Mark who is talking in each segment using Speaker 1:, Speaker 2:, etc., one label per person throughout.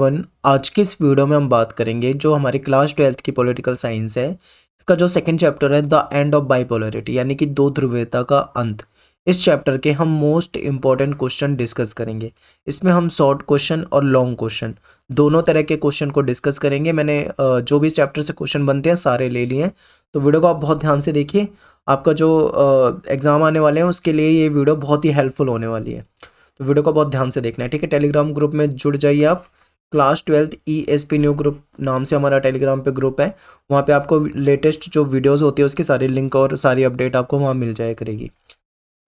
Speaker 1: आज की इस वीडियो में हम बात करेंगे जो हमारी क्लास 12th की पॉलिटिकल साइंस है। इसका जो सेकंड चैप्टर है द एंड ऑफ बाइपोलैरिटी यानी कि दो ध्रुवीयता का अंत। इस चैप्टर के हम मोस्ट इंपॉर्टेंट क्वेश्चन डिस्कस करेंगे। इसमें हम शॉर्ट क्वेश्चन और लॉन्ग क्वेश्चन दोनों तरह के क्वेश्चन को डिस्कस करेंगे। मैंने जो भी इस चैप्टर से क्वेश्चन बनते हैं सारे ले लिए हैं, तो वीडियो को आप बहुत ध्यान से देखिए। आपका जो एग्ज़ाम आने वाले हैं उसके लिए ये वीडियो बहुत ही हेल्पफुल होने वाली है, तो वीडियो को बहुत ध्यान से देखना है, ठीक है। टेलीग्राम ग्रुप में जुड़ जाइए आप। Class 12th ESP new group नाम से हमारा टेलीग्राम पे ग्रुप है। वहाँ पे आपको लेटेस्ट जो वीडियोस होती है उसकी सारी लिंक और सारी अपडेट आपको वहाँ मिल जाया करेगी।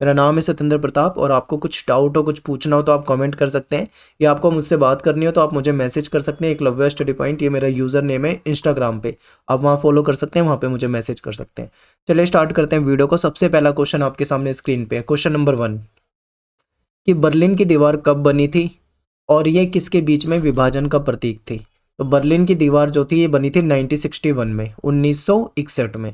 Speaker 1: मेरा नाम है सत्येंद्र प्रताप, और आपको कुछ डाउट हो, कुछ पूछना हो तो आप कमेंट कर सकते हैं, या आपको मुझसे बात करनी हो तो आप मुझे मैसेज कर सकते हैं। एकलव्य स्टडी पॉइंट ये मेरा यूज़र नेम है इंस्टाग्राम पे, आप वहाँ फॉलो कर सकते हैं, वहाँ पे मुझे मैसेज कर सकते हैं। चलिए स्टार्ट करते हैं वीडियो को। सबसे पहला क्वेश्चन आपके सामने स्क्रीन पे है, क्वेश्चन नंबर 1 कि बर्लिन की दीवार कब बनी थी और ये किसके बीच में विभाजन का प्रतीक थी। तो बर्लिन की दीवार जो थी ये बनी थी 1961 में, 1961 में।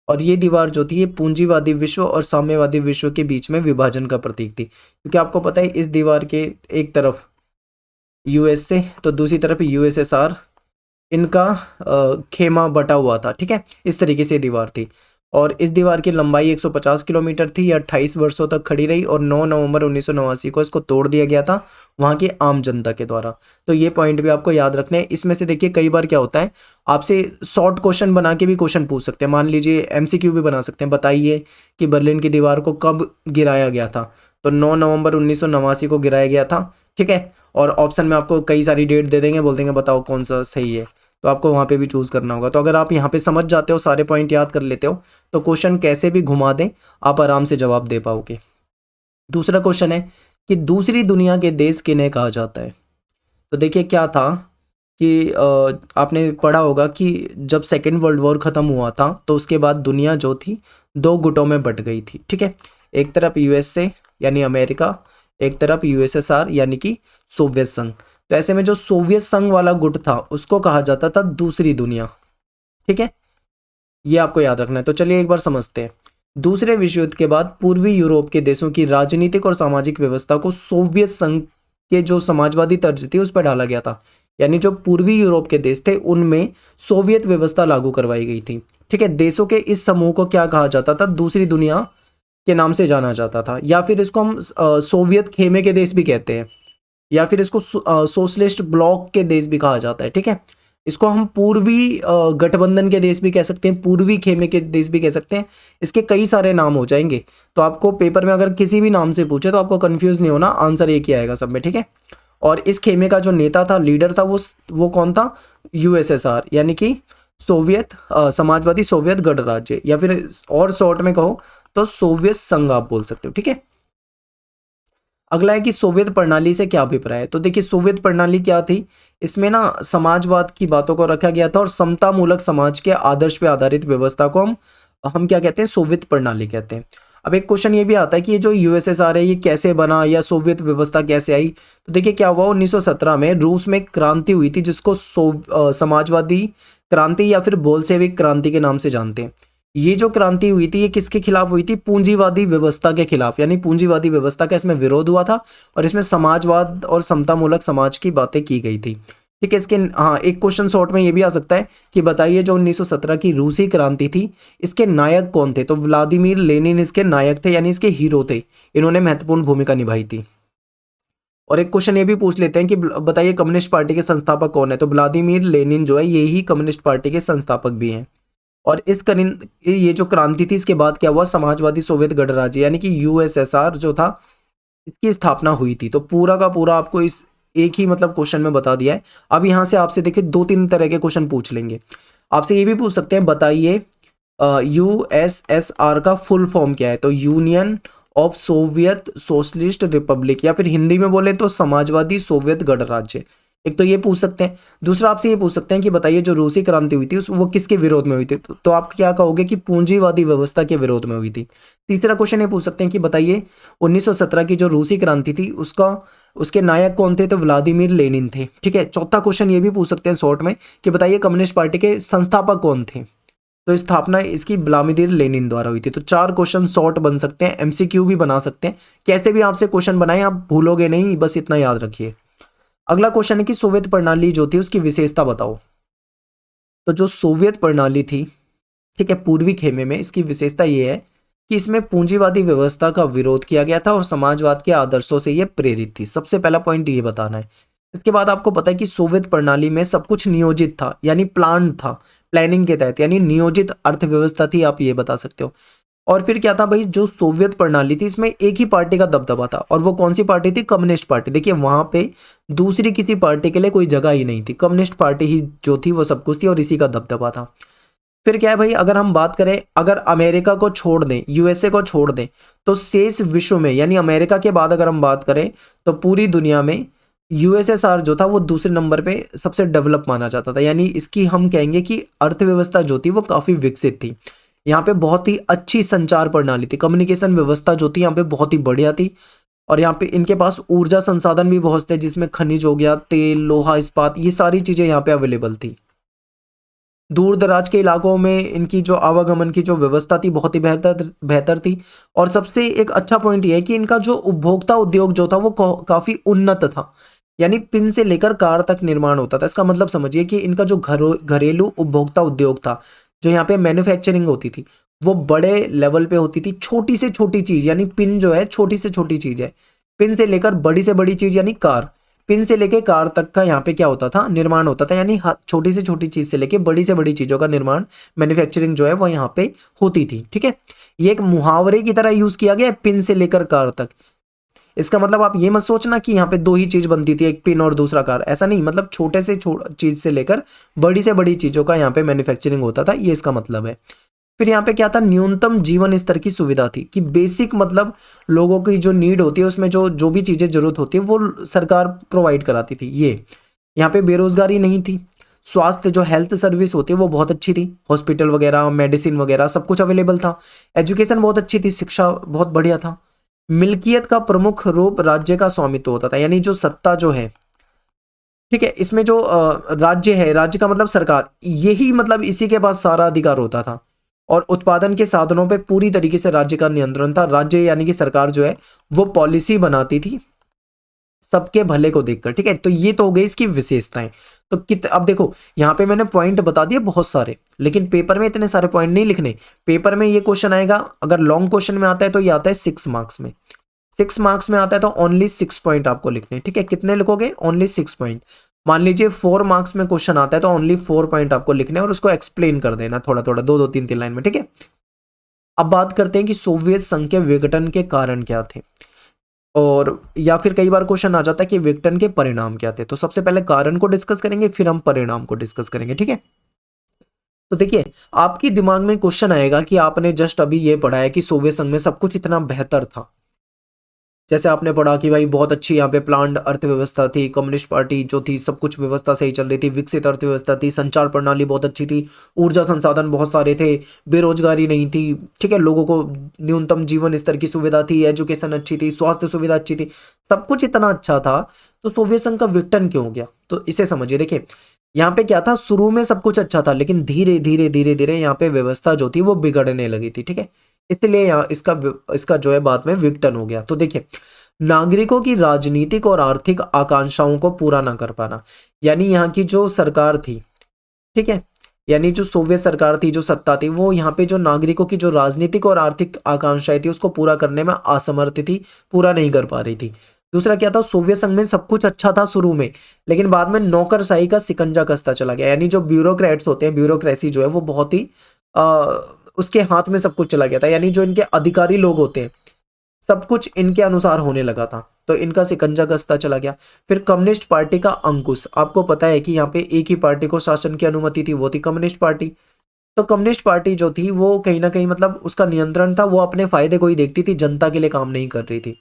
Speaker 1: और ये दीवार जो थी ये पूंजीवादी विश्व और साम्यवादी विश्व के बीच में विभाजन का प्रतीक थी, क्योंकि आपको पता है इस दीवार के एक तरफ USA तो दूसरी तरफ USSR, इनका खेमा बटा हुआ था, ठीक है। इस तरीके से दीवार थी, और इस दीवार की लंबाई 150 किलोमीटर थी। ये 28 वर्षों तक खड़ी रही, और 9 नवंबर 1989 को इसको तोड़ दिया गया था वहाँ की आम जनता के द्वारा। तो ये पॉइंट भी आपको याद रखने हैं। इसमें से देखिए कई बार क्या होता है, आपसे शॉर्ट क्वेश्चन बना के भी क्वेश्चन पूछ सकते हैं। मान लीजिए MCQ भी बना सकते हैं, बताइए कि बर्लिन की दीवार को कब गिराया गया था। तो 9 नवंबर 1989 को गिराया गया था, ठीक है। और ऑप्शन में आपको कई सारी डेट दे देंगे, बोल देंगे बताओ कौन सा सही है, तो आपको वहाँ पे भी चूज़ करना होगा। तो अगर आप यहाँ पे समझ जाते हो, सारे पॉइंट याद कर लेते हो, तो क्वेश्चन कैसे भी घुमा दें आप आराम से जवाब दे पाओगे। दूसरा क्वेश्चन है कि दूसरी दुनिया के देश किन्हें कहा जाता है। तो देखिए क्या था कि आपने पढ़ा होगा कि जब सेकेंड वर्ल्ड वॉर ख़त्म हुआ था तो उसके बाद दुनिया जो थी दो गुटों में बट गई थी, ठीक है। एक तरफ USA यानी अमेरिका, एक तरफ USSR यानी कि सोवियत संघ। तो ऐसे में जो सोवियत संघ वाला गुट था उसको कहा जाता था दूसरी दुनिया, ठीक है। ये आपको याद रखना है। तो चलिए एक बार समझते हैं। दूसरे विश्व युद्ध के बाद पूर्वी यूरोप के देशों की राजनीतिक और सामाजिक व्यवस्था को सोवियत संघ के जो समाजवादी तर्ज थी उस पर डाला गया था। यानी जो पूर्वी यूरोप के देश थे उनमें सोवियत व्यवस्था लागू करवाई गई थी, ठीक है। देशों के इस समूह को क्या कहा जाता था, दूसरी दुनिया के नाम से जाना जाता था, या फिर इसको हम सोवियत खेमे के देश भी कहते हैं, या फिर इसको सोशलिस्ट ब्लॉक के देश भी कहा जाता है, ठीक है। इसको हम पूर्वी गठबंधन के देश भी कह सकते हैं, पूर्वी खेमे के देश भी कह सकते हैं। इसके कई सारे नाम हो जाएंगे, तो आपको पेपर में अगर किसी भी नाम से पूछे तो आपको कंफ्यूज नहीं होना, आंसर एक ही आएगा सब में, ठीक है। और इस खेमे का जो नेता था, लीडर था, वो कौन था, USSR यानी कि सोवियत समाजवादी सोवियत गणराज्य, या फिर और शॉर्ट में कहो तो सोवियत संघ आप बोल सकते हो, ठीक है। अगला है कि सोवियत प्रणाली से क्या अभिप्राय है। तो देखिए सोवियत प्रणाली क्या थी, इसमें ना समाजवाद की बातों को रखा गया था, और समतामूलक समाज के आदर्श पे आधारित व्यवस्था को हम क्या कहते हैं, सोवियत प्रणाली कहते हैं। अब एक क्वेश्चन ये भी आता है कि ये जो USSR है ये कैसे बना, या सोवियत व्यवस्था कैसे आई। तो देखिए क्या हुआ, 1917 में रूस में क्रांति हुई थी जिसको समाजवादी क्रांति या फिर बोल्शेविक क्रांति के नाम से जानते हैं। ये जो क्रांति हुई थी ये किसके खिलाफ हुई थी, पूंजीवादी व्यवस्था के खिलाफ, यानी पूंजीवादी व्यवस्था का इसमें विरोध हुआ था, और इसमें समाजवाद और समतामूलक समाज की बातें की गई थी, ठीक है। इसके हाँ एक क्वेश्चन शॉर्ट में ये भी आ सकता है कि बताइए जो 1917 की रूसी क्रांति थी इसके नायक कौन थे। तो व्लादिमीर लेनिन इसके नायक थे, यानी इसके हीरो थे, इन्होंने महत्वपूर्ण भूमिका निभाई थी। और एक क्वेश्चन ये भी पूछ लेते हैं कि बताइए कम्युनिस्ट पार्टी के संस्थापक कौन है। तो व्लादिमीर लेनिन जो है ये ही कम्युनिस्ट पार्टी के संस्थापक भी हैं। और ये जो क्रांति थी इसके बाद क्या हुआ, समाजवादी सोवियत गणराज्य यानी कि USSR जो था इसकी स्थापना हुई थी। तो पूरा का पूरा आपको इस एक ही मतलब क्वेश्चन में बता दिया है। अब यहाँ से आपसे देखिए 2-3 तरह के क्वेश्चन पूछ लेंगे। आपसे ये भी पूछ सकते हैं बताइए USSR का फुल फॉर्म क्या है। तो union of Soviet socialist Republic, या फिर हिंदी में बोले तो समाजवादी सोवियत गणराज्य। एक तो ये पूछ सकते हैं। दूसरा आपसे ये पूछ सकते हैं कि बताइए जो रूसी क्रांति हुई थी वो किसके विरोध में हुई थी। तो आप क्या कहोगे कि पूंजीवादी व्यवस्था के विरोध में हुई थी। तीसरा क्वेश्चन ये पूछ सकते हैं कि बताइए 1917 की जो रूसी क्रांति थी उसके नायक कौन थे। तो व्लादिमीर लेनिन थे, ठीक है। चौथा क्वेश्चन ये भी पूछ सकते हैं शॉर्ट में कि बताइए कम्युनिस्ट पार्टी के संस्थापक कौन थे। तो स्थापना इसकी व्लादिमीर लेनिन द्वारा हुई थी। तो 4 क्वेश्चन शॉर्ट बन सकते हैं, MCQ भी बना सकते हैं, कैसे भी आपसे क्वेश्चन बनाए आप भूलोगे नहीं, बस इतना याद रखिए। अगला क्वेश्चन है कि सोवियत प्रणाली जो थी उसकी विशेषता बताओ। तो जो सोवियत प्रणाली थी, ठीक है, पूर्वी खेमे में, इसकी विशेषता ये है कि इसमें पूंजीवादी व्यवस्था का विरोध किया गया था और समाजवाद के आदर्शों से ये प्रेरित थी। सबसे पहला पॉइंट ये बताना है। इसके बाद आपको पता है कि सोवियत प्रणाली में सब कुछ नियोजित था, यानी प्लान था, प्लानिंग के तहत, यानी नियोजित अर्थव्यवस्था थी, आप ये बता सकते हो। और फिर क्या था भाई, जो सोवियत प्रणाली थी इसमें एक ही पार्टी का दबदबा था, और वो कौन सी पार्टी थी? Communist party. देखिए वहां पे दूसरी किसी पार्टी के लिए कोई जगह ही नहीं थी, कम्युनिस्ट पार्टी ही जो थी वो सब कुछ थी, और इसी का दबदबा था। फिर क्या है भाई, अगर हम बात करें, अगर अमेरिका को छोड़ दें, यूएसए को छोड़ दें, तो शेष विश्व में, यानी अमेरिका के बाद अगर हम बात करें, तो पूरी दुनिया में यूएसएसआर जो था वो दूसरे नंबर पे सबसे डेवलप माना जाता था। यानी इसकी हम कहेंगे कि अर्थव्यवस्था जो थी वो काफी विकसित थी। यहाँ पे बहुत ही अच्छी संचार प्रणाली थी, कम्युनिकेशन व्यवस्था जो थी यहाँ पे बहुत ही बढ़िया थी। और यहाँ पे इनके पास ऊर्जा संसाधन भी बहुत थे, जिसमें खनिज हो गया, तेल, लोहा, इस्पात, ये सारी चीजें यहाँ पे अवेलेबल थी। दूर दराज के इलाकों में इनकी जो आवागमन की जो व्यवस्था थी बहुत ही बेहतर बेहतर थी। और सबसे एक अच्छा पॉइंट ये है कि इनका जो उपभोक्ता उद्योग जो था वो काफी उन्नत था। यानी पिन से लेकर कार तक निर्माण होता था। इसका मतलब समझिए कि इनका जो घरेलू उपभोक्ता उद्योग था, जो यहाँ पे मैन्युफैक्चरिंग होती थी, वो बड़े लेवल पे होती थी। छोटी से छोटी चीज, यानी पिन जो है छोटी से छोटी चीज है, पिन से लेकर बड़ी से बड़ी चीज यानी कार, पिन से लेके कार तक का यहाँ पे क्या होता था? निर्माण होता था। यानी हर छोटी से छोटी चीज से लेके बड़ी से बड़ी चीजों का निर्माण, मैन्युफैक्चरिंग जो है वो यहाँ पे होती थी। ठीक है, ये एक मुहावरे की तरह यूज किया गया है, पिन से लेकर कार तक। इसका मतलब आप ये मत सोचना कि यहाँ पे दो ही चीज बनती थी, एक पिन और दूसरा कार, ऐसा नहीं। मतलब छोटे से चीज से लेकर बड़ी से बड़ी चीजों का यहाँ पे मैन्युफैक्चरिंग होता था, ये इसका मतलब है। फिर यहाँ पे क्या था? न्यूनतम जीवन स्तर की सुविधा थी, कि बेसिक मतलब लोगों की जो नीड होती है उसमें जो जो भी चीजें जरूरत होती है वो सरकार प्रोवाइड कराती थी। ये यहाँ पे बेरोजगारी नहीं थी। स्वास्थ्य जो हेल्थ सर्विस होती है वो बहुत अच्छी थी, हॉस्पिटल वगैरह, मेडिसिन वगैरह सब कुछ अवेलेबल था। एजुकेशन बहुत अच्छी थी, शिक्षा बहुत बढ़िया था। मिल्कियत का प्रमुख रूप राज्य का स्वामित्व होता था, यानी जो सत्ता जो है, ठीक है, इसमें जो राज्य है, राज्य का मतलब सरकार, यही मतलब इसी के पास सारा अधिकार होता था। और उत्पादन के साधनों पे पूरी तरीके से राज्य का नियंत्रण था। राज्य यानी कि सरकार जो है वो पॉलिसी बनाती थी सबके भले को देखकर। ठीक है, तो ये तो हो गई इसकी विशेषताएं। तो अब देखो यहाँ पे मैंने पॉइंट बता दिए बहुत सारे, लेकिन पेपर में इतने सारे पॉइंट नहीं लिखने। पेपर में ये क्वेश्चन आएगा, अगर लॉन्ग क्वेश्चन में आता है तो ये आता है 6 मार्क्स में। 6 मार्क्स में आता है तो ओनली 6 पॉइंट आपको लिखने। ठीक है, कितने लिखोगे? Only 6 point. मान लीजिए 4 मार्क्स में क्वेश्चन आता है तो ओनली 4 पॉइंट आपको लिखने और उसको एक्सप्लेन कर देना थोड़ा थोड़ा, दो दो तीन तीन लाइन में। ठीक है, अब बात करते हैं कि सोवियत संघ के विघटन के कारण क्या थे, और या फिर कई बार क्वेश्चन आ जाता है कि विघटन के परिणाम क्या थे। तो सबसे पहले कारण को डिस्कस करेंगे, फिर हम परिणाम को डिस्कस करेंगे। ठीक है, तो देखिए आपके दिमाग में क्वेश्चन आएगा कि आपने जस्ट अभी ये पढ़ा है कि सोवियत संघ में सब कुछ इतना बेहतर था। जैसे आपने पढ़ा कि भाई बहुत अच्छी यहाँ पे प्लान्ड अर्थव्यवस्था थी, कम्युनिस्ट पार्टी जो थी सब कुछ व्यवस्था सही चल रही थी, विकसित अर्थव्यवस्था थी, संचार प्रणाली बहुत अच्छी थी, ऊर्जा संसाधन बहुत सारे थे, बेरोजगारी नहीं थी, ठीक है, लोगों को न्यूनतम जीवन स्तर की सुविधा थी, एजुकेशन अच्छी थी, स्वास्थ्य सुविधा अच्छी थी, सब कुछ इतना अच्छा था। तो सोवियत संघ का विघटन क्यों हो गया? तो इसे समझिए। देखिए यहाँ पे क्या था, शुरू में सब कुछ अच्छा था, लेकिन धीरे धीरे धीरे धीरे यहाँ पे व्यवस्था जो थी वो बिगड़ने लगी थी। ठीक है, इसलिए यहाँ इसका इसका जो है बाद में विघटन हो गया। तो देखिए नागरिकों की राजनीतिक और आर्थिक आकांक्षाओं को पूरा ना कर पाना, यानी यहाँ की जो सरकार थी, ठीक है, यानी जो सोवियत सरकार थी, जो सत्ता थी, वो यहाँ पे जो नागरिकों की जो राजनीतिक और आर्थिक आकांक्षाएं थी उसको पूरा करने में असमर्थ थी, पूरा नहीं कर पा रही थी। दूसरा क्या था, सोवियत संघ में सब कुछ अच्छा था शुरू में, लेकिन बाद में नौकरशाही का शिकंजा कसता चला गया। यानी जो ब्यूरोक्रेट्स होते हैं, ब्यूरोक्रेसी जो है वो बहुत ही उसके हाथ में सब कुछ चला गया था। यानी जो इनके अधिकारी लोग होते हैं सब कुछ इनके अनुसार होने लगा था, तो इनका शिकंजा कसता चला गया। फिर कम्युनिस्ट पार्टी का अंकुश, आपको पता है कि यहाँ पे एक ही पार्टी को शासन की अनुमति थी, वो थी कम्युनिस्ट पार्टी। तो कम्युनिस्ट पार्टी जो थी वो कहीं ना कहीं मतलब उसका नियंत्रण था, वो अपने फायदे को ही देखती थी, जनता के लिए काम नहीं कर रही थी।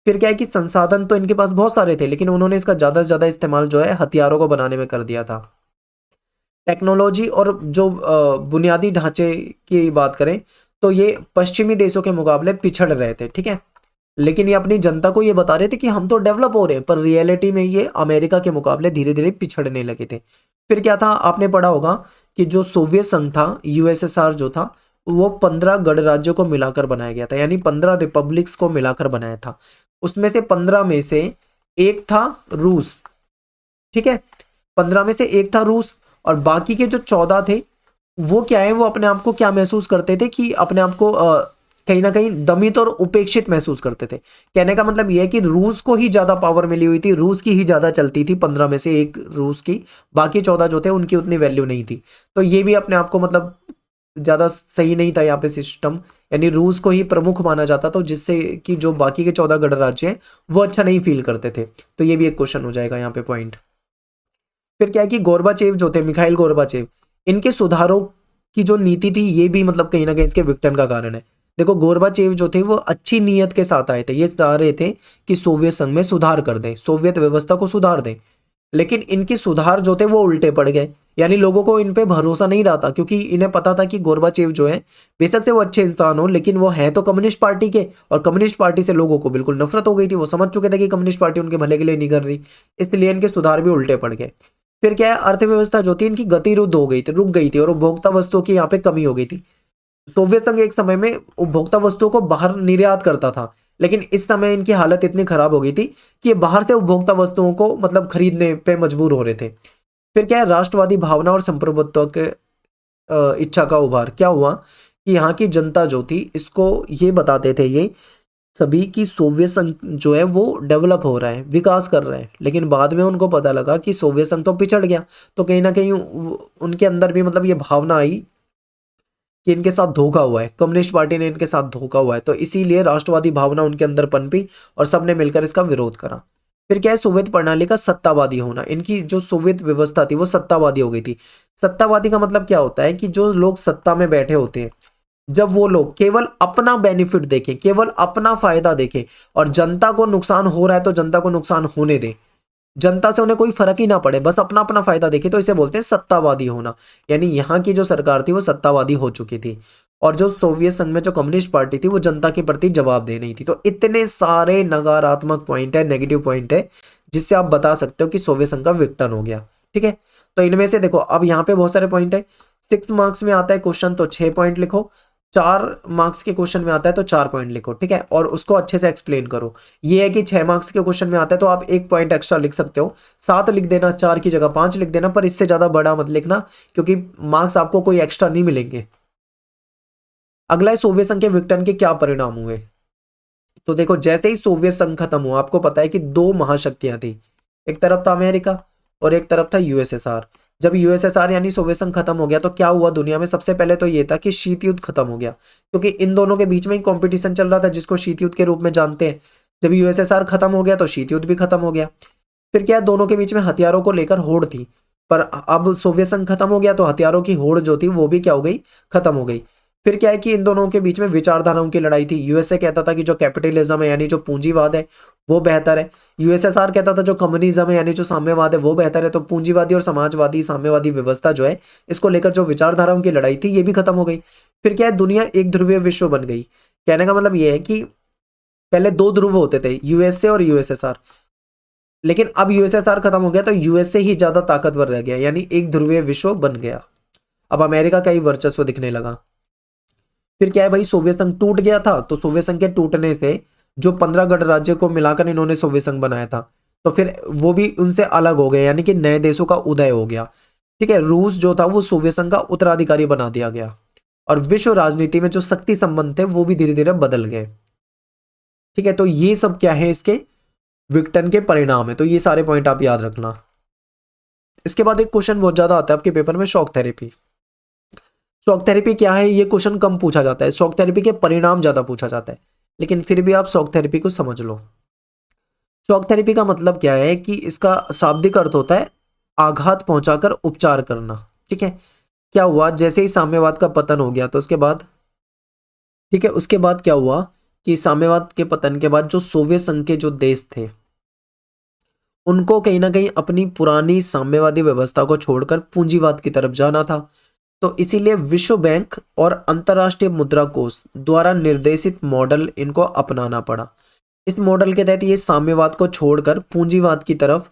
Speaker 1: फिर क्या है कि संसाधन तो इनके पास बहुत सारे थे, लेकिन उन्होंने इसका ज्यादा से ज्यादा इस्तेमाल जो है हथियारों को बनाने में कर दिया था। टेक्नोलॉजी और जो बुनियादी ढांचे की बात करें तो ये पश्चिमी देशों के मुकाबले पिछड़ रहे थे। ठीक है, लेकिन ये अपनी जनता को ये बता रहे थे कि हम तो डेवलप हो रहे हैं, पर रियलिटी में ये अमेरिका के मुकाबले धीरे धीरे पिछड़ने लगे थे। फिर क्या था, आपने पढ़ा होगा कि जो सोवियत संघ था, यूएसएसआर जो था, वो 15 गणराज्यों को मिलाकर बनाया गया था, यानी 15 रिपब्लिक्स को मिलाकर बनाया था। उसमें से 15 में से एक था रूस, ठीक है, 15 में से एक था रूस, और बाकी के जो 14 थे वो क्या है, वो अपने आप को क्या महसूस करते थे कि अपने आप को कहीं ना कहीं दमित और उपेक्षित महसूस करते थे। कहने का मतलब यह है कि रूस को ही ज्यादा पावर मिली हुई थी, रूस की ही ज्यादा चलती थी, 15 में से एक रूस की, बाकी 14 जो थे उनकी उतनी वैल्यू नहीं थी। तो ये भी अपने आप को मतलब ज्यादा सही नहीं था यहाँ पे सिस्टम, यानी रूस को ही प्रमुख माना जाता, तो जिससे कि जो बाकी के 14 गणराज्य हैं वो अच्छा नहीं फील करते थे। तो ये भी एक क्वेश्चन हो जाएगा यहाँ पे पॉइंट। फिर क्या है कि गोर्बाचेव जो थे, मिखाइल गोर्बाचेव, इनके सुधारों की जो नीति थी ये भी मतलब कहीं ना कहीं इसके विघटन का कारण है। देखो गोर्बाचेव जो थे वो अच्छी नीयत के साथ आए थे, ये चाह रहे थे कि सोवियत संघ में सुधार कर दें, सोवियत व्यवस्था को सुधार दें, लेकिन इनकी सुधार जो थे वो उल्टे पड़ गए। यानी लोगों को इन पे भरोसा नहीं रहा था, क्योंकि इन्हें पता था कि गोर्बाचेव जो है बेशक से वो अच्छे इंसान हो, लेकिन वो है तो कम्युनिस्ट पार्टी के, और कम्युनिस्ट पार्टी से लोगों को बिल्कुल नफरत हो गई थी, वो समझ चुके थे कि कम्युनिस्ट पार्टी उनके भले के लिए नहीं कर रही, इसलिए इनके सुधार भी उल्टे पड़ गए। फिर क्या है, अर्थव्यवस्था जो थी इनकी गतिरुद्ध हो गई थी, रुक गई थी, और उपभोक्ता वस्तुओं की यहाँ पे कमी हो गई थी। सोवियत संघ एक समय में उपभोक्ता वस्तुओं को बाहर निर्यात करता था, लेकिन इस समय इनकी हालत इतनी खराब हो गई थी कि ये बाहर से उपभोक्ता वस्तुओं को मतलब खरीदने पे मजबूर हो रहे थे। फिर क्या है, राष्ट्रवादी भावना और संप्रभुत्व के इच्छा का उभार। क्या हुआ कि यहाँ की जनता जो थी इसको ये बताते थे ये सभी की सोवियत संघ जो है वो डेवलप हो रहा है, विकास कर रहा है, लेकिन बाद में उनको पता लगा कि सोवियत संघ तो पिछड़ गया। तो कहीं ना कहीं उनके अंदर भी मतलब ये भावना आई कि इनके साथ धोखा हुआ है, कम्युनिस्ट पार्टी ने इनके साथ धोखा हुआ है, तो इसीलिए राष्ट्रवादी भावना उनके अंदर पनपी और सबने मिलकर इसका विरोध करा। फिर क्या है, सोवियत प्रणाली का सत्तावादी होना, इनकी जो सोवियत व्यवस्था थी वो सत्तावादी हो गई थी। सत्तावादी का मतलब क्या होता है कि जो लोग सत्ता में बैठे होते हैं, जब वो लोग केवल अपना बेनिफिट देखें, केवल अपना फायदा देखें, और जनता को नुकसान हो रहा है तो जनता को नुकसान होने दें, जनता से उन्हें कोई फर्क ही ना पड़े, बस अपना अपना फायदा देखे, तो इसे बोलते हैं सत्तावादी होना। यानी यहाँ की जो सरकार थी वो सत्तावादी हो चुकी थी, और जो सोवियत संघ में जो कम्युनिस्ट पार्टी थी वो जनता के प्रति जवाब दे नहीं थी। तो इतने सारे नकारात्मक पॉइंट है, नेगेटिव पॉइंट है, जिससे आप बता सकते हो कि सोवियत संघ का विघटन हो गया। ठीक है, तो इनमें से देखो अब यहाँ पे बहुत सारे पॉइंट है। 6 मार्क्स में आता है क्वेश्चन तो 6 पॉइंट लिखो, 4 मार्क्स के क्वेश्चन में आता है तो 4 पॉइंट लिखो। ठीक है, और उसको अच्छे से एक्सप्लेन करो। ये है कि 6 मार्क्स के क्वेश्चन में आता है तो आप 1 पॉइंट एक्स्ट्रा लिख सकते हो, 7 लिख देना, 4 की जगह 5 लिख देना, पर इससे ज्यादा बड़ा मत लिखना, क्योंकि मार्क्स आपको कोई एक्स्ट्रा नहीं मिलेंगे। अगला है सोवियत संघ के विघटन के क्या परिणाम हुए। तो देखो जैसे ही सोवियत संघ खत्म हुआ, आपको पता है कि दो महाशक्तियां थी, एक तरफ था अमेरिका और एक तरफ था यूएसएसआर। जब यूएसएसआर यानी सोवियत संघ खत्म हो गया तो क्या हुआ दुनिया में, सबसे पहले तो ये था कि शीत युद्ध खत्म हो गया, क्योंकि इन दोनों के बीच में ही कंपटीशन चल रहा था जिसको शीत युद्ध के रूप में जानते हैं। जब यूएसएसआर खत्म हो गया तो शीत युद्ध भी खत्म हो गया। फिर क्या है, दोनों के बीच में हथियारों को लेकर होड़ थी, पर अब सोवियत संघ खत्म हो गया तो हथियारों की होड़ जो थी वो भी क्या हो गई, खत्म हो गई। फिर क्या है कि इन दोनों के बीच में विचारधाराओं की लड़ाई थी। यूएसए कहता था कि जो कैपिटलिज्म है यानी जो पूंजीवाद है वो बेहतर है, यूएसएसआर कहता था जो कम्युनिज्म है यानी जो साम्यवाद है वो बेहतर है। तो पूंजीवादी और समाजवादी साम्यवादी व्यवस्था जो है इसको लेकर जो विचारधाराओं की लड़ाई थी ये भी खत्म हो गई। फिर क्या है, दुनिया एक ध्रुवीय विश्व बन गई। कहने का मतलब ये है कि पहले दो ध्रुव होते थे, यूएसए और यूएसएसआर, लेकिन अब यूएसएसआर खत्म हो गया तो यूएसए ही ज्यादा ताकतवर रह गया, यानी एक ध्रुवीय विश्व बन गया। अब अमेरिका का ही वर्चस्व दिखने लगा। फिर क्या है भाई, सोवियत संघ टूट गया था, तो सोवियत संघ के टूटने से जो 15 गणराज्य को मिलाकर इन्होंने सोवियत संघ बनाया था, तो फिर वो भी उनसे अलग हो गए, यानी कि नए देशों का उदय हो गया। ठीक है, रूस जो था वो सोवियत संघ का उत्तराधिकारी बना दिया गया, और विश्व राजनीति में जो शक्ति संबंध थे वो भी धीरे धीरे बदल गए। ठीक है, तो ये सब क्या है, इसके विघटन के परिणाम है, तो ये सारे पॉइंट आप याद रखना। इसके बाद एक क्वेश्चन बहुत ज्यादा आता है आपके पेपर में, शॉक थेरेपी। शॉक थेरेपी क्या है, ये क्वेश्चन कम पूछा जाता है, शॉक थेरेपी के परिणाम ज्यादा पूछा जाता है, लेकिन फिर भी आप शॉक थेरेपी को समझ लो। शॉक थेरेपी का मतलब क्या है कि इसका शाब्दिक अर्थ होता है आघात पहुंचाकर उपचार करना। ठीक है, क्या हुआ, जैसे ही साम्यवाद का पतन हो गया तो उसके बाद, ठीक है, उसके बाद क्या हुआ कि साम्यवाद के पतन के बाद जो सोवियत संघ के जो देश थे उनको कहीं ना कहीं अपनी पुरानी साम्यवादी व्यवस्था को छोड़कर पूंजीवाद की तरफ जाना था। तो इसीलिए विश्व बैंक और अंतर्राष्ट्रीय मुद्रा कोष द्वारा निर्देशित मॉडल इनको अपनाना पड़ा। इस मॉडल के तहत ये साम्यवाद को छोड़कर पूंजीवाद की तरफ,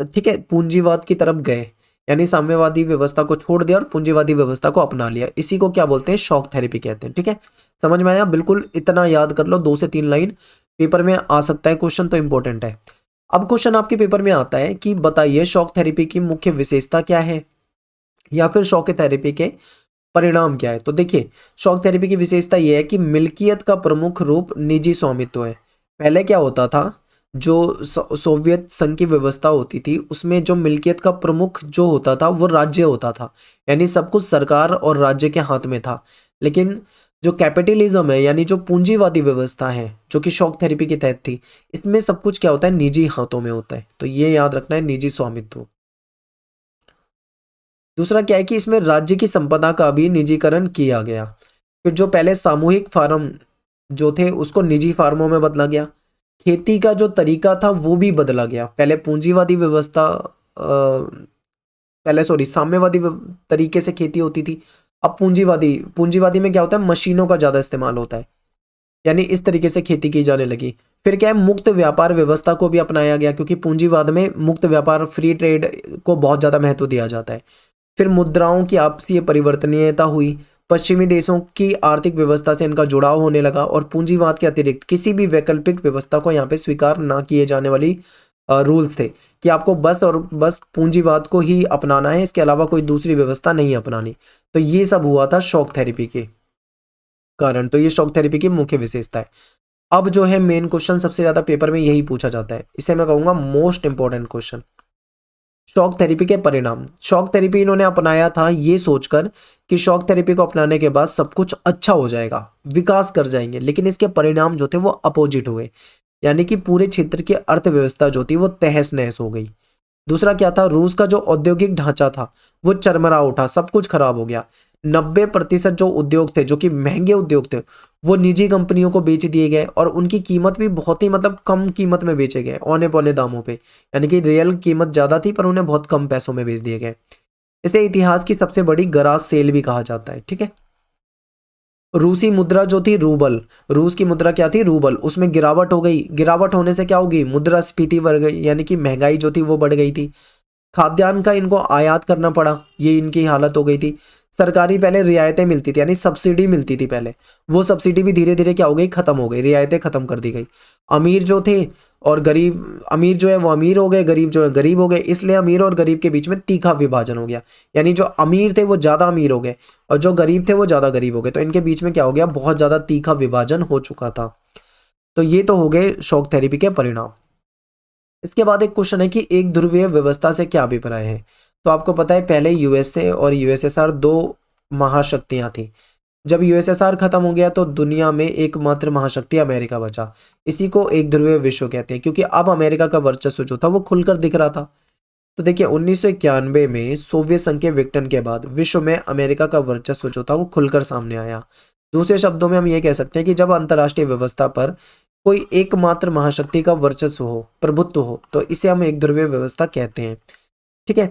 Speaker 1: ठीक है, पूंजीवाद की तरफ गए, यानी साम्यवादी व्यवस्था को छोड़ दिया और पूंजीवादी व्यवस्था को अपना लिया। इसी को क्या बोलते हैं, शॉक थेरेपी कहते हैं। ठीक है, समझ में आया, बिल्कुल इतना याद कर लो, 2 से 3 लाइन पेपर में आ सकता है क्वेश्चन, तो इंपॉर्टेंट है। अब क्वेश्चन आपके पेपर में आता है कि बताइए शॉक थेरेपी की मुख्य विशेषता क्या है, या फिर शॉक थेरेपी के परिणाम क्या है। तो देखिए, शॉक थेरेपी की विशेषता यह है कि मिल्कियत का प्रमुख रूप निजी स्वामित्व है। पहले क्या होता था, जो सोवियत संघ की व्यवस्था होती थी उसमें जो मिल्कियत का प्रमुख जो होता था वो राज्य होता था, यानी सब कुछ सरकार और राज्य के हाथ में था। लेकिन जो कैपिटलिज्म है, यानी जो पूंजीवादी व्यवस्था है जो कि शॉक थेरेपी के तहत थी, इसमें सब कुछ क्या होता है, निजी हाथों में होता है। तो ये याद रखना है, निजी स्वामित्व। दूसरा क्या है कि इसमें राज्य की संपदा का भी निजीकरण किया गया। फिर जो पहले सामूहिक फार्म जो थे उसको निजी फार्मों में बदला गया। खेती का जो तरीका था वो भी बदला गया। पहले पूंजीवादी व्यवस्था पहले सॉरी साम्यवादी तरीके से खेती होती थी। अब पूंजीवादी पूंजीवादी में क्या होता है, मशीनों का ज्यादा इस्तेमाल होता है, यानी इस तरीके से खेती की जाने लगी। फिर क्या है, मुक्त व्यापार व्यवस्था को भी अपनाया गया, क्योंकि पूंजीवाद में मुक्त व्यापार फ्री ट्रेड को बहुत ज्यादा महत्व दिया जाता है। फिर मुद्राओं की आपसी परिवर्तनीयता हुई। पश्चिमी देशों की आर्थिक व्यवस्था से इनका जुड़ाव होने लगा और पूंजीवाद के अतिरिक्त किसी भी वैकल्पिक व्यवस्था को यहाँ पे स्वीकार ना किए जाने वाली रूल्स थे कि आपको बस और बस पूंजीवाद को ही अपनाना है, इसके अलावा कोई दूसरी व्यवस्था नहीं अपनानी। तो ये सब हुआ था शॉक थेरेपी के कारण। तो ये शॉक थेरेपी की मुख्य विशेषता है। अब जो है मेन क्वेश्चन, सबसे ज्यादा पेपर में यही पूछा जाता है, इसे मैं कहूंगा most important question. Shock therapy के परिणाम। शॉक थेरेपी इन्होंने अपनाया था ये सोचकर कि शॉक थेरेपी को अपनाने के बाद सब कुछ अच्छा हो जाएगा, विकास कर जाएंगे, लेकिन इसके परिणाम जो थे वो अपोजिट हुए, यानी कि पूरे क्षेत्र की अर्थव्यवस्था जो थी वो तहस नहस हो गई। दूसरा क्या था, रूस का जो औद्योगिक ढांचा था वो चरमरा उठा, सब कुछ खराब हो गया। 90% जो उद्योग थे, जो कि महंगे उद्योग थे, वो निजी कंपनियों को बेच दिए गए और उनकी कीमत भी बहुत ही मतलब कम कीमत में बेचे गए, औने पौने दामों पे। यानी कि रियल कीमत ज्यादा थी पर उन्हें बहुत कम पैसों में बेच दिए गए। इसे इतिहास की सबसे बड़ी गराज सेल भी कहा जाता है। ठीक है। रूसी मुद्रा जो थी रूबल, रूस की मुद्रा क्या थी, रूबल, उसमें गिरावट हो गई। गिरावट होने से क्या होगी, मुद्रास्फीति बढ़ गई, यानी कि महंगाई जो थी वो बढ़ गई थी। खाद्यान्न का इनको आयात करना पड़ा, ये इनकी हालत हो गई थी। सरकारी पहले रियायतें मिलती थी, यानी सब्सिडी मिलती थी पहले, वो सब्सिडी भी धीरे धीरे क्या हो गई, खत्म हो गई, रियायतें खत्म कर दी गई। अमीर जो थे और गरीब, अमीर जो है वो अमीर हो गए, गरीब जो है गरीब हो गए, इसलिए अमीर और गरीब के बीच में तीखा विभाजन हो गया। यानी जो अमीर थे वो ज्यादा अमीर हो गए और जो गरीब थे वो ज्यादा गरीब हो गए, तो इनके बीच में क्या हो गया, बहुत ज्यादा तीखा विभाजन हो चुका था। तो ये तो हो गए शॉक थेरेपी के परिणाम। इसके बाद एक क्वेश्चन है कि एक ध्रुवीय व्यवस्था से क्या अभिप्राय है। तो आपको पता है पहले यूएसए और यूएसएसआर दो महाशक्तियां थी। जब यूएसएसआर खत्म हो गया तो दुनिया में एकमात्र महाशक्ति अमेरिका बचा। इसी को एक ध्रुवीय विश्व कहते हैं, क्योंकि अब अमेरिका का वर्चस्व जो था वो खुलकर दिख रहा था। तो देखिए 1991 में सोवियत संघ के विघटन के बाद विश्व में अमेरिका का वर्चस्व जो था वो खुलकर सामने आया। दूसरे शब्दों में हम ये कह सकते हैं कि जब अंतर्राष्ट्रीय व्यवस्था पर कोई एकमात्र महाशक्ति का वर्चस्व हो, प्रभुत्व हो, तो इसे हम एक ध्रुवीय व्यवस्था कहते हैं। ठीक है।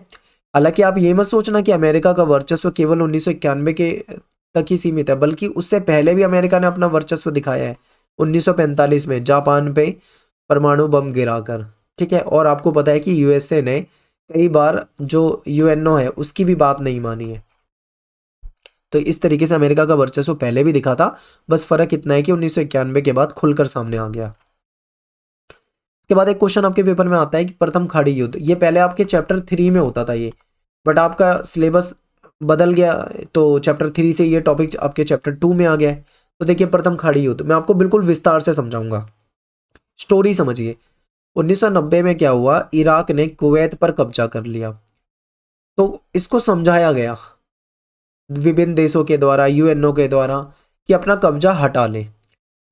Speaker 1: हालांकि आप ये मत सोचना कि अमेरिका का वर्चस्व केवल 1991 के तक ही सीमित है, बल्कि उससे पहले भी अमेरिका ने अपना वर्चस्व दिखाया है 1945 में जापान पे परमाणु बम गिराकर। ठीक है। और आपको पता है कि यूएसए ने कई बार जो यूएनओ है उसकी भी बात नहीं मानी है। तो इस तरीके से अमेरिका का वर्चस्व पहले भी दिखा था, बस फर्क इतना है कि 1991 के बाद खुलकर सामने आ गया। इसके बाद एक क्वेश्चन आपके पेपर में आता है कि प्रथम खाड़ी युद्ध, ये पहले आपके चैप्टर 3 में होता था ये, बट आपका सिलेबस बदल गया तो चैप्टर 3 से ये टॉपिक आपके चैप्टर 2 में आ गया है। तो देखिए प्रथम खाड़ी युद्ध मैं आपको बिल्कुल विस्तार से समझाऊंगा, स्टोरी समझिए। 1990 में क्या हुआ, इराक ने कुवैत पर कब्जा कर लिया। तो इसको समझाया गया विभिन्न देशों के द्वारा, यूएनओ के द्वारा, कि अपना कब्जा हटा ले,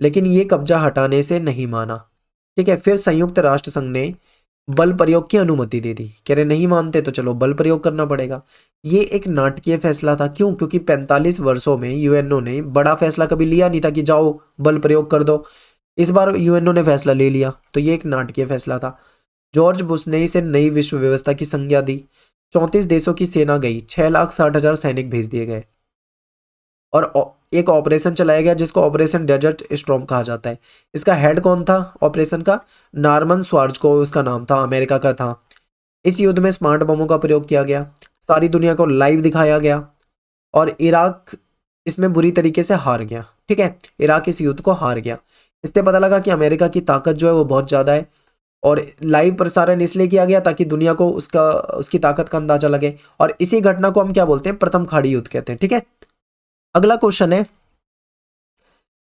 Speaker 1: लेकिन ये कब्जा हटाने से नहीं माना। ठीक है। फिर संयुक्त राष्ट्र संघ ने बल प्रयोग की अनुमति दे दी, कह रहे नहीं मानते तो चलो बल प्रयोग करना पड़ेगा। ये एक नाटकीय फैसला था। क्यों? क्योंकि 45 वर्षों में यूएनओ ने बड़ा फैसला कभी लिया नहीं था कि जाओ बल प्रयोग कर दो। इस बार यूएनओ ने फैसला ले लिया, तो ये एक नाटकीय फैसला था। जॉर्ज बुश ने इसे नई विश्व व्यवस्था की संज्ञा दी। 34 देशों की सेना गई, 6,60,000 सैनिक भेज दिए गए और एक ऑपरेशन चलाया गया जिसको ऑपरेशन डेजर्ट स्टॉर्म कहा जाता है। इसका हेड कौन था ऑपरेशन का? नॉर्मन स्वार्जको इसका नाम था, अमेरिका का था। इस युद्ध में स्मार्ट बमों का प्रयोग किया गया, सारी दुनिया को लाइव दिखाया गया और इराक इसमें बुरी तरीके से हार गया। ठीक है। इराक इस युद्ध को हार गया। इससे पता लगा कि अमेरिका की ताकत जो है वो बहुत ज्यादा है और लाइव प्रसारण इसलिए किया गया ताकि दुनिया को उसकी ताकत का अंदाजा लगे। और इसी घटना को हम क्या बोलते हैं, प्रथम खाड़ी युद्ध कहते हैं। ठीक है, अगला क्वेश्चन है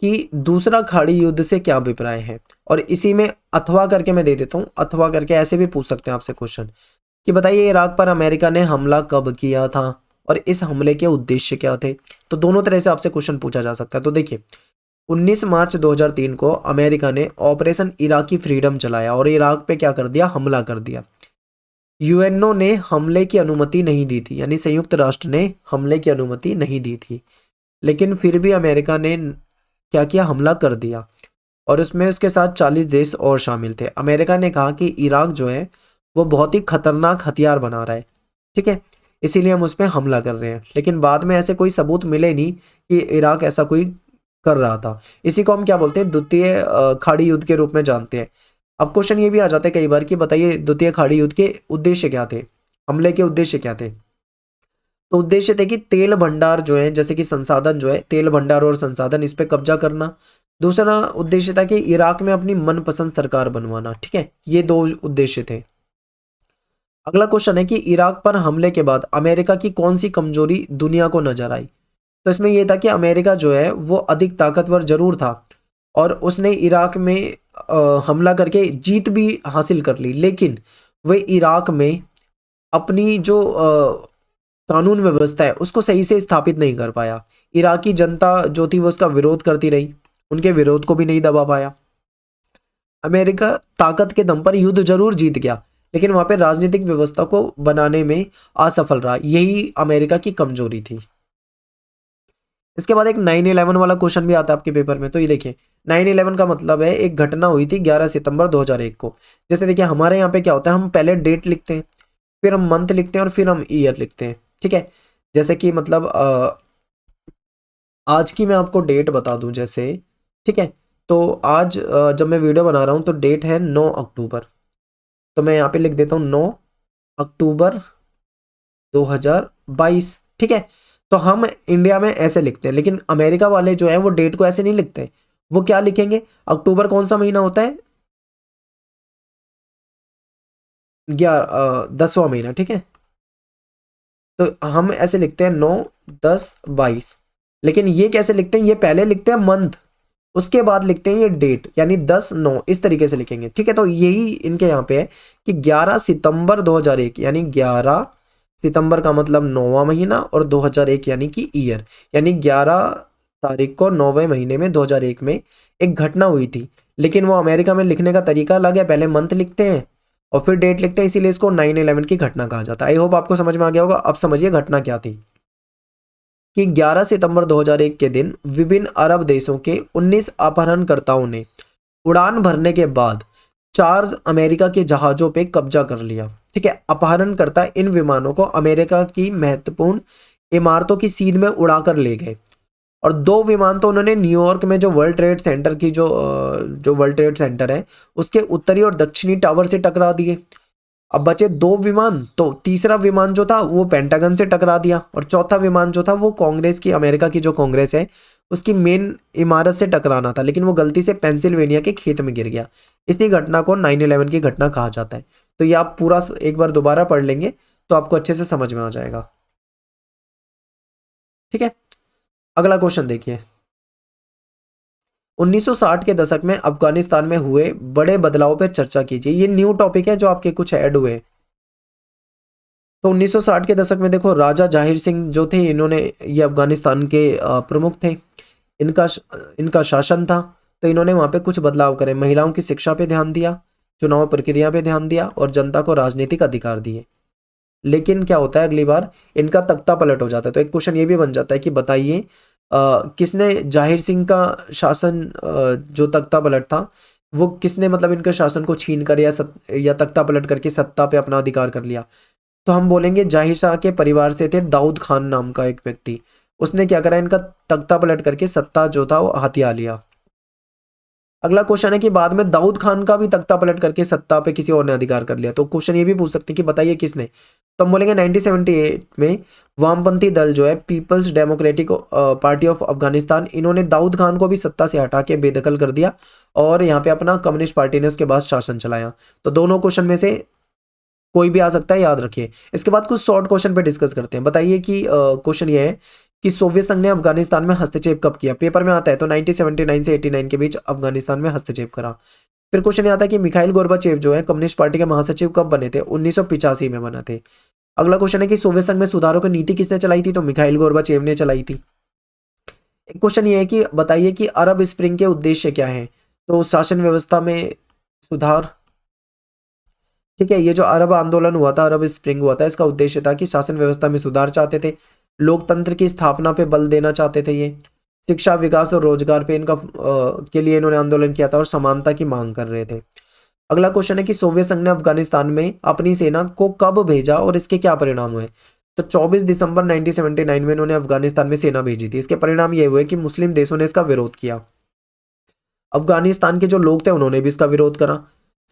Speaker 1: कि दूसरा खाड़ी युद्ध से क्या अभिप्राय है, और इसी में अथवा करके मैं दे देता हूं, अथवा करके ऐसे भी पूछ सकते हैं आपसे क्वेश्चन कि बताइए इराक पर अमेरिका ने हमला कब किया था और इस हमले के उद्देश्य क्या थे। तो दोनों तरह से आपसे क्वेश्चन पूछा जा सकता है। तो देखिए 19 मार्च 2003 को अमेरिका ने ऑपरेशन इराकी फ्रीडम चलाया और इराक पे क्या कर दिया, हमला कर दिया। यूएनओ ने हमले की अनुमति नहीं दी थी, यानी संयुक्त राष्ट्र ने हमले की अनुमति नहीं दी थी, लेकिन फिर भी अमेरिका ने क्या किया, हमला कर दिया। और उसमें उसके साथ 40 देश और शामिल थे। अमेरिका ने कहा कि इराक जो है वो बहुत ही खतरनाक हथियार बना रहा है, ठीक है, इसीलिए हम उस पर हमला कर रहे हैं। लेकिन बाद में ऐसे कोई सबूत मिले नहीं कि इराक ऐसा कोई कर रहा था। इसी को हम क्या बोलते हैं, द्वितीय खाड़ी युद्ध के रूप में जानते हैं। अब क्वेश्चन ये भी आ जाता है कई बार कि बताइए द्वितीय खाड़ी युद्ध के उद्देश्य क्या थे, हमले के उद्देश्य क्या थे। तो उद्देश्य थे कि तेल भंडार जो है, जैसे कि संसाधन जो है, तेल भंडार और संसाधन, इस पे कब्जा करना। दूसरा उद्देश्य था कि इराक में अपनी मनपसंद सरकार बनवाना। ठीक है, ये दो उद्देश्य थे। अगला क्वेश्चन है कि इराक पर हमले के बाद अमेरिका की कौन सी कमजोरी दुनिया को नजर आई। तो इसमें यह था कि अमेरिका जो है वो अधिक ताकतवर जरूर था और उसने इराक में हमला करके जीत भी हासिल कर ली, लेकिन वह इराक में अपनी जो कानून व्यवस्था है उसको सही से स्थापित नहीं कर पाया। इराकी जनता जो थी वो उसका विरोध करती रही, उनके विरोध को भी नहीं दबा पाया। अमेरिका ताकत के दम पर युद्ध जरूर जीत गया, लेकिन वहां पे राजनीतिक व्यवस्था को बनाने में असफल रहा। यही अमेरिका की कमजोरी थी। इसके बाद एक 9/11 वाला क्वेश्चन भी आता है आपके पेपर में। तो ये देखिए 9/11 का मतलब है एक घटना हुई थी 11 सितंबर 2001 को। जैसे देखिए हमारे यहाँ पे क्या होता है, हम पहले डेट लिखते हैं, फिर हम मंथ लिखते हैं और फिर हम ईयर लिखते हैं। ठीक है, जैसे कि मतलब आज की मैं आपको डेट बता दूं जैसे, ठीक है, तो आज जब मैं वीडियो बना रहा हूं तो डेट है 9 अक्टूबर। तो मैं यहाँ पे लिख देता हूँ 9 अक्टूबर 2022। ठीक है, तो हम इंडिया में ऐसे लिखते हैं, लेकिन अमेरिका वाले जो है वो डेट को ऐसे नहीं लिखते। वो क्या लिखेंगे, अक्टूबर कौन सा महीना होता है, 10वां महीना। ठीक है, तो हम ऐसे लिखते हैं 9-10-22। लेकिन ये कैसे लिखते हैं, ये पहले लिखते हैं मंथ, उसके बाद लिखते हैं ये डेट, यानी 10-9 इस तरीके से लिखेंगे। ठीक है, तो यही इनके यहाँ पे है कि 11 सितंबर 2001, यानी 11 सितंबर का मतलब 9वां महीना और 2001 यानी कि ईयर, यानी 11 तारीख को 9वें महीने में 2001 में एक घटना हुई थी। लेकिन वो अमेरिका में लिखने का तरीका अलग है, पहले मंथ लिखते हैं और फिर डेट लिखते हैं, इसीलिए इसको 9/11 की घटना कहा जाता है। आई होप आपको समझ में आ गया होगा। अब समझिए घटना क्या थी कि 11 सितंबर 2001 के दिन विभिन्न अरब देशों के 19 अपहरणकर्ताओं ने उड़ान भरने के बाद 4 अमेरिका के जहाजों पे कब्जा कर लिया। ठीक है, अपहरणकर्ता इन विमानों को अमेरिका की महत्वपूर्ण इमारतों की सीध में उड़ाकर ले गए और 2 विमान तो उन्होंने न्यूयॉर्क में जो वर्ल्ड ट्रेड सेंटर की जो वर्ल्ड ट्रेड सेंटर है उसके उत्तरी और दक्षिणी टावर से टकरा दिए। अब बचे 2 विमान, तो तीसरा विमान जो था वो पेंटागन से टकरा दिया और चौथा विमान जो था वो कांग्रेस की, अमेरिका की जो कांग्रेस है उसकी मेन इमारत से टकराना था, लेकिन वो गलती से पेंसिल्वेनिया के खेत में गिर गया। इसी घटना को 9/11 की घटना कहा जाता है। तो ये आप पूरा एक बार दोबारा पढ़ लेंगे तो आपको अच्छे से समझ में आ जाएगा। ठीक है, अगला क्वेश्चन देखिए, 1960 के दशक में अफगानिस्तान में हुए बड़े बदलाव पर चर्चा कीजिए। ये न्यू टॉपिक है जो आपके कुछ ऐड हुए। तो 1960 के दशक में देखो राजा जाहिर सिंह जो थे, इन्होंने, ये अफगानिस्तान के प्रमुख थे, इनका इनका शासन था। तो इन्होंने वहाँ पे कुछ बदलाव करे, महिलाओं की शिक्षा पे ध्यान दिया, चुनाव प्रक्रिया पे ध्यान दिया और जनता को राजनीतिक अधिकार दिए। लेकिन क्या होता है अगली बार इनका तख्ता पलट हो जाता है। तो एक क्वेश्चन ये भी बन जाता है कि बताइए किसने जाहिर सिंह का शासन, जो तख्ता पलट था वो किसने, मतलब इनके शासन को छीन कर या तख्ता पलट करके सत्ता पे अपना अधिकार कर लिया। तो हम बोलेंगे जाहिर शाह के परिवार से थे दाऊद खान नाम का एक व्यक्ति, उसने क्या करा, इनका तख्ता पलट करके सत्ता जो था वो हथिया लिया। अगला क्वेश्चन है कि बाद में दाऊद खान का भी तख्ता पलट करके सत्ता पे किसी और ने अधिकार कर लिया। तो क्वेश्चन ये भी पूछ सकते हैं कि बताइए किसने। तो हम बोलेंगे 1978 में वामपंथी दल जो है People's Democratic Party of Afghanistan, इन्होंने दाऊद खान को भी सत्ता से हटा के बेदखल कर दिया और यहाँ पे अपना कम्युनिस्ट पार्टी ने उसके बाद शासन चलाया। तो दोनों क्वेश्चन में से कोई भी आ सकता है, याद रखिए। इसके बाद कुछ शॉर्ट क्वेश्चन पे डिस्कस करते हैं। बताइए कि क्वेश्चन ये है कि सोवियत संघ ने अफगानिस्तान में हस्तक्षेप कब किया। पेपर में आता है तो 1979 से 89 के बीच अफगानिस्तान में हस्तक्षेप करा। फिर क्वेश्चन ये आता है कि मिखाइल गोर्बाचेव जो है कम्युनिस्ट पार्टी के महासचिव कब बने थे। 1985 में बने थे। अगला क्वेश्चन है कि सोवियत संघ में सुधारों की नीति किसने चलाई थी। तो मिखाइल गोर्बाचेव ने चलाई थी। एक क्वेश्चन ये है कि बताइए कि अरब स्प्रिंग के उद्देश्य क्या है। तो शासन व्यवस्था में सुधार। ठीक है, ये जो अरब आंदोलन हुआ था, अरब स्प्रिंग हुआ था, इसका उद्देश्य था कि शासन व्यवस्था में सुधार चाहते थे, लोकतंत्र की स्थापना पे बल देना चाहते थे, ये शिक्षा, विकास और रोजगार पे इनका के लिए इन्होंने आंदोलन किया था और समानता की मांग कर रहे थे। अगला क्वेश्चन है कि सोवियत संघ ने अफगानिस्तान में अपनी सेना को कब भेजा और इसके क्या परिणाम हुए। तो 24 दिसंबर 1979 में इन्होंने अफगानिस्तान में सेना भेजी थी। इसके परिणाम ये हुए कि मुस्लिम देशों ने इसका विरोध किया, अफगानिस्तान के जो लोग थे उन्होंने भी इसका विरोध करा,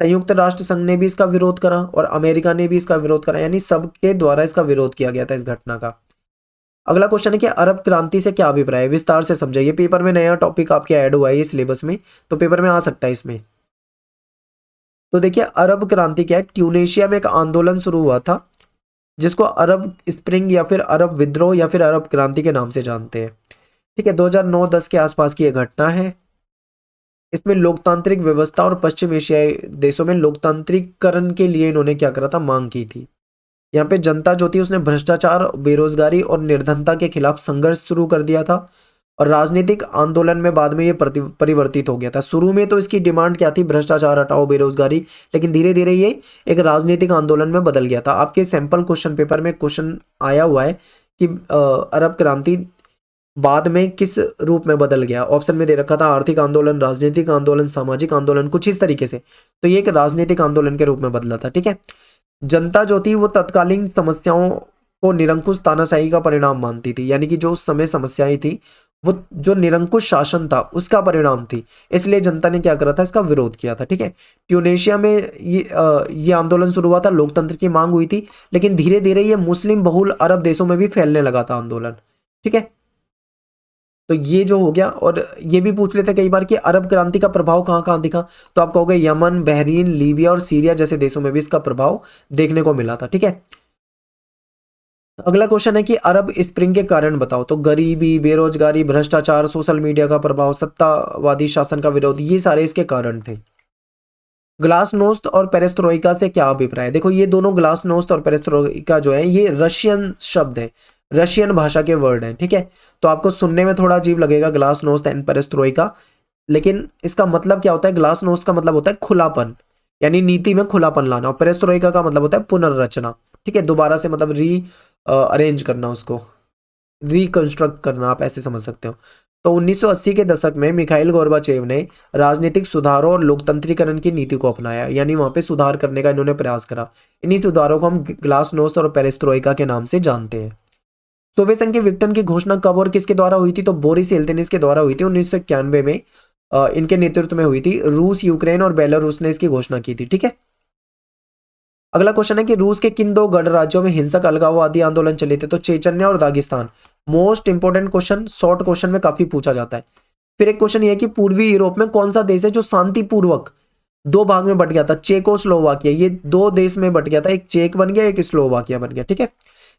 Speaker 1: संयुक्त राष्ट्र संघ ने भी इसका विरोध करा और अमेरिका ने भी इसका विरोध करा, यानी सबके द्वारा इसका विरोध किया गया था इस घटना का। अगला क्वेश्चन है कि अरब क्रांति से क्या अभिप्राय है, विस्तार से समझाइए। पेपर में नया टॉपिक आपके ऐड हुआ है सिलेबस में, तो पेपर में आ सकता है इसमें। तो देखिए अरब क्रांति क्या है, ट्यूनेशिया में एक आंदोलन शुरू हुआ था जिसको अरब स्प्रिंग या फिर अरब विद्रोह या फिर अरब क्रांति के नाम से जानते हैं। ठीक है, 2009-10 के आसपास की यह घटना है। इसमें लोकतांत्रिक व्यवस्था और पश्चिम एशियाई देशों में लोकतांत्रिकरण के लिए इन्होंने क्या करा था, मांग की थी। यहाँ पे जनता जो थी उसने भ्रष्टाचार, बेरोजगारी और निर्धनता के खिलाफ संघर्ष शुरू कर दिया था और राजनीतिक आंदोलन में बाद में ये परिवर्तित हो गया था। शुरू में तो इसकी डिमांड क्या थी, भ्रष्टाचार हटाओ, बेरोजगारी, लेकिन धीरे धीरे ये एक राजनीतिक आंदोलन में बदल गया था। आपके सैंपल क्वेश्चन पेपर में क्वेश्चन आया हुआ है कि अरब क्रांति बाद में किस रूप में बदल गया। ऑप्शन में दे रखा था आर्थिक आंदोलन, राजनीतिक आंदोलन, सामाजिक आंदोलन, कुछ इस तरीके से। तो ये एक राजनीतिक आंदोलन के रूप में बदला था। ठीक है, जनता जो थी वो तत्कालीन समस्याओं को निरंकुश तानाशाही का परिणाम मानती थी, यानी कि जो उस समय समस्याएं थी वो जो निरंकुश शासन था उसका परिणाम थी, इसलिए जनता ने क्या करा था, इसका विरोध किया था। ठीक है, ट्यूनेशिया में ये आंदोलन शुरू हुआ था, लोकतंत्र की मांग हुई थी, लेकिन धीरे धीरे ये मुस्लिम बहुल अरब देशों में भी फैलने लगा था आंदोलन। ठीक है, तो ये जो हो गया। और ये भी पूछ लेते हैं कई बार कि अरब क्रांति का प्रभाव कहाँ कहाँ दिखा, तो आप कहोगे यमन, बहरीन, लीबिया और सीरिया जैसे देशों में भी इसका प्रभाव देखने को मिला था। ठीक है, अगला क्वेश्चन है कि अरब स्प्रिंग के कारण बताओ। तो गरीबी, बेरोजगारी, भ्रष्टाचार, सोशल मीडिया का प्रभाव, सत्तावादी शासन का विरोध, ये सारे इसके कारण थे। ग्लासनोस्त और पेरेस्ट्रोइका से क्या अभिप्राय है। देखो ये दोनों ग्लासनोस्त और पेरेस्ट्रोइका जो है ये रशियन शब्द है, रशियन भाषा के वर्ड हैं। ठीक है, तो आपको सुनने में थोड़ा अजीब लगेगा ग्लासनोस्त एंड पेरेस्ट्रोइका, लेकिन इसका मतलब क्या होता है, ग्लासनोस्त का मतलब होता है खुलापन, यानी नीति में खुलापन लाना, और पेरेस्ट्रोइका का मतलब होता है पुनर्रचना। ठीक है, दोबारा से मतलब अरेंज करना, उसको रिकंस्ट्रक्ट करना, आप ऐसे समझ सकते हो। तो 1980 के दशक में मिखाइल गोर्बाचेव ने राजनीतिक सुधारों और लोकतंत्रीकरण की नीति को अपनाया, यानी वहां पे सुधार करने का इन्होंने प्रयास करा। इन्हीं सुधारों को हम ग्लासनोस्त और पेरेस्ट्रोइका के नाम से जानते हैं। सोवियत संघ के विघटन की घोषणा कब और किसके द्वारा हुई थी। तो बोरिस येल्त्सिन के द्वारा हुई थी 1991 में, इनके नेतृत्व में हुई थी। रूस, यूक्रेन और बेलारूस ने इसकी घोषणा की थी। ठीक है, अगला क्वेश्चन है कि रूस के किन दो गढ़ राज्यों में हिंसक अलगाववादी आंदोलन चले थे। तो चेचन्या और Dagestan. Most important question, short question में काफी पूछा जाता है। फिर एक क्वेश्चन ये है कि पूर्वी यूरोप में कौन सा देश है जो शांतिपूर्वक दो भाग में बट गया था। चेकोस्लोवाकिया, ये दो देश में बट गया था, एक चेक बन गया, एक स्लोवाकिया बन गया। ठीक है,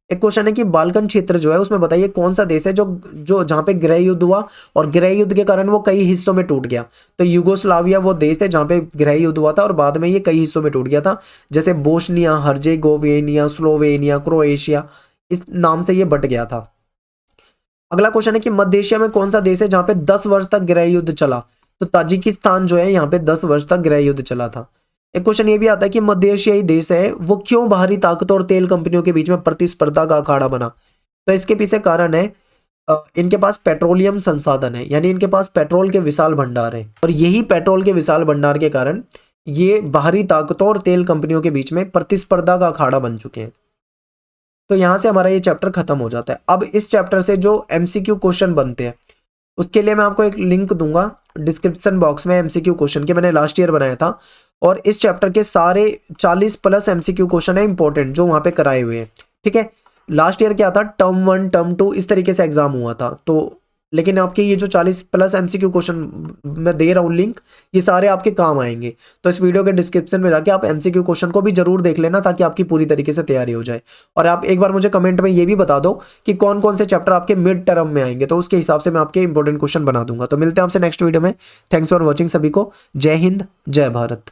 Speaker 1: एक क्वेश्चन है कि बाल्कन क्षेत्र जो है उसमें बताइए कौन सा देश है जो जो जहां पे गृह युद्ध हुआ और गृह युद्ध के कारण वो कई हिस्सों में टूट गया। तो यूगोस्लाविया वो देश है जहां पे गृह युद्ध हुआ था और बाद में ये कई हिस्सों में टूट गया था, जैसे बोस्निया, हर्जेगोविना, स्लोवेनिया, क्रोएशिया, इस नाम से ये बट गया था। अगला क्वेश्चन है कि मध्य एशिया में कौन सा देश है जहां पे 10 वर्ष तक गृह युद्ध चला। तो ताजिकिस्तान जो है यहाँ पे 10 वर्ष तक गृह युद्ध चला था। एक क्वेश्चन ये भी आता है कि मध्य एशियाई देश है वो क्यों बाहरी ताकतों और तेल कंपनियों के बीच में प्रतिस्पर्धा का अखाड़ा बना। तो इसके पीछे कारण है इनके पास पेट्रोलियम संसाधन है, यानी इनके पास पेट्रोल के विशाल भंडार है, और यही पेट्रोल के विशाल भंडार के कारण ये बाहरी ताकतों और तेल कंपनियों के बीच में प्रतिस्पर्धा का अखाड़ा बन चुके हैं। तो यहां से हमारा ये चैप्टर खत्म हो जाता है। अब इस चैप्टर से जो MCQ क्वेश्चन बनते हैं उसके लिए मैं आपको एक लिंक दूंगा, डिस्क्रिप्शन बॉक्स में एमसीक्यू क्वेश्चन के, मैंने लास्ट ईयर बनाया था, और इस चैप्टर के सारे 40+ एमसीक्यू क्वेश्चन है इंपॉर्टेंट जो वहाँ पे कराए हुए हैं। ठीक है, लास्ट ईयर क्या था, टर्म 1 टर्म 2 इस तरीके से एग्जाम हुआ था। तो लेकिन आपके ये जो 40+ एमसीक्यू क्वेश्चन मैं दे रहा हूँ लिंक, ये सारे आपके काम आएंगे। तो इस वीडियो के डिस्क्रिप्शन में जाके आप एमसीक्यू क्वेश्चन को भी जरूर देख लेना, ताकि आपकी पूरी तरीके से तैयारी हो जाए। और आप एक बार मुझे कमेंट में ये भी बता दो कि कौन कौन से चैप्टर आपके मिड टर्म में आएंगे, तो उसके हिसाब से मैं आपके इंपॉर्टेंट क्वेश्चन बना दूंगा। तो मिलते हैं आपसे नेक्स्ट वीडियो में। थैंक्स फॉर वॉचिंग सभी को। जय हिंद, जय भारत।